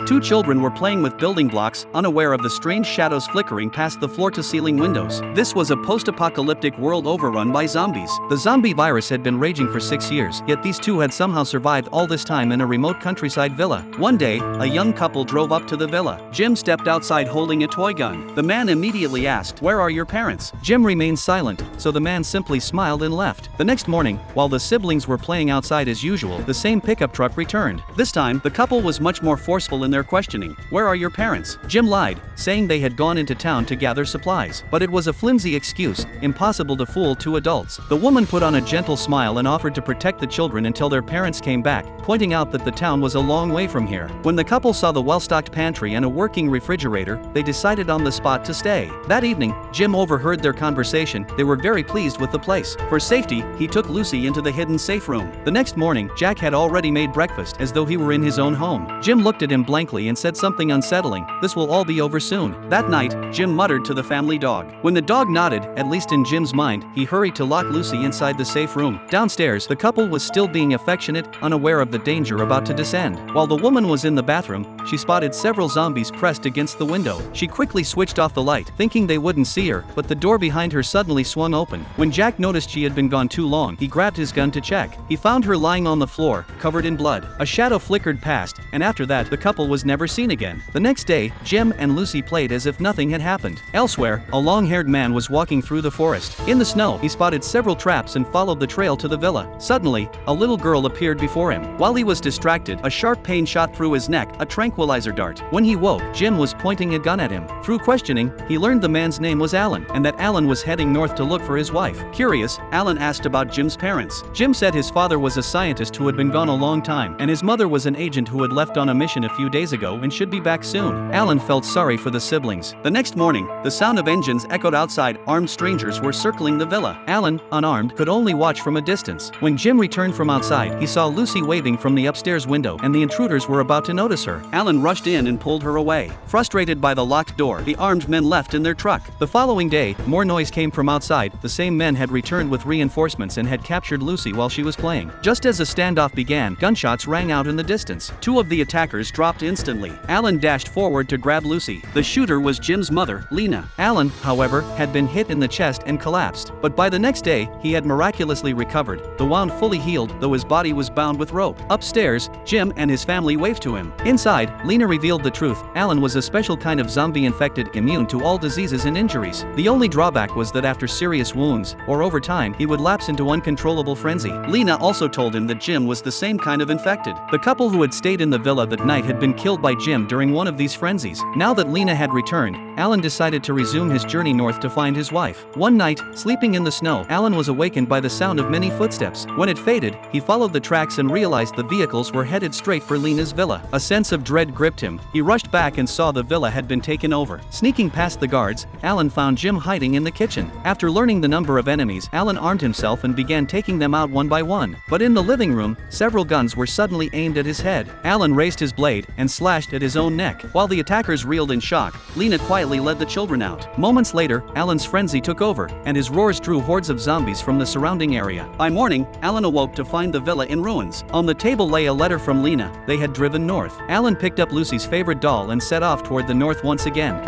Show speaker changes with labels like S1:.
S1: Two children were playing with building blocks, unaware of the strange shadows flickering past the floor-to-ceiling windows. This was a post-apocalyptic world overrun by zombies. The zombie virus had been raging for 6 years, yet these two had somehow survived all this time in a remote countryside villa. One day, a young couple drove up to the villa. Jim stepped outside holding a toy gun. The man immediately asked, "Where are your parents?" Jim remained silent, so the man simply smiled and left. The next morning, while the siblings were playing outside as usual, the same pickup truck returned. This time, the couple was much more forceful in their questioning. "Where are your parents?" Jim lied, saying they had gone into town to gather supplies. But it was a flimsy excuse, impossible to fool two adults. The woman put on a gentle smile and offered to protect the children until their parents came back, pointing out that the town was a long way from here. When the couple saw the well-stocked pantry and a working refrigerator, they decided on the spot to stay. That evening, Jim overheard their conversation. They were very pleased with the place. For safety, he took Lucy into the hidden safe room. The next morning, Jack had already made breakfast, as though he were in his own home. Jim looked at him blankly and said something unsettling. "This will all be over soon." That night, Jim muttered to the family dog. When the dog nodded, at least in Jim's mind, he hurried to lock Lucy inside the safe room. Downstairs, the couple was still being affectionate, unaware of the danger about to descend. While the woman was in the bathroom, she spotted several zombies pressed against the window. She quickly switched off the light, thinking they wouldn't see her, but the door behind her suddenly swung open. When Jack noticed she had been gone too long, he grabbed his gun to check. He found her lying on the floor, covered in blood. A shadow flickered past, and after that, the couple was never seen again. The next day, Jim and Lucy played as if nothing had happened. Elsewhere, a long-haired man was walking through the forest. In the snow, he spotted several traps and followed the trail to the villa. Suddenly, a little girl appeared before him. While he was distracted, a sharp pain shot through his neck, a tranquilizer dart. When he woke, Jim was pointing a gun at him. Through questioning, he learned the man's name was Alan, and that Alan was heading north to look for his wife. Curious, Alan asked about Jim's parents. Jim said his father was a scientist who had been gone a long time, and his mother was an agent who had left on a mission a few days ago and should be back soon. Alan felt sorry for the siblings. The next morning, the sound of engines echoed outside. Armed strangers were circling the villa. Alan, unarmed, could only watch from a distance. When Jim returned from outside, he saw Lucy waving from the upstairs window, and the intruders were about to notice her. Alan rushed in and pulled her away. Frustrated by the locked door, the armed men left in their truck. The following day, more noise came from outside. The same men had returned with reinforcements and had captured Lucy while she was playing. Just as the standoff began, gunshots rang out in the distance. Two of the attackers dropped instantly. Alan dashed forward to grab Lucy. The shooter was Jim's mother, Lena. Alan, however, had been hit in the chest and collapsed. But by the next day, he had miraculously recovered, the wound fully healed, though his body was bound with rope. Upstairs, Jim and his family waved to him. Inside, Lena revealed the truth. Alan was a special kind of zombie infected, immune to all diseases and injuries. The only drawback was that after serious wounds, or over time, he would lapse into uncontrollable frenzy. Lena also told him that Jim was the same kind of infected. The couple who had stayed in the villa that night had been killed by Jim during one of these frenzies. Now that Lena had returned, Alan decided to resume his journey north to find his wife. One night, sleeping in the snow, Alan was awakened by the sound of many footsteps. When it faded, he followed the tracks and realized the vehicles were headed straight for Lena's villa. A sense of dread gripped him. He rushed back and saw the villa had been taken over. Sneaking past the guards, Alan found Jim hiding in the kitchen. After learning the number of enemies, Alan armed himself and began taking them out one by one. But in the living room, several guns were suddenly aimed at his head. Alan raised his blade and slashed at his own neck. While the attackers reeled in shock, Lena quietly led the children out. Moments later, Alan's frenzy took over, and his roars drew hordes of zombies from the surrounding area. By morning, Alan awoke to find the villa in ruins. On the table lay a letter from Lena. They had driven north. Alan picked up Lucy's favorite doll and set off toward the north once again.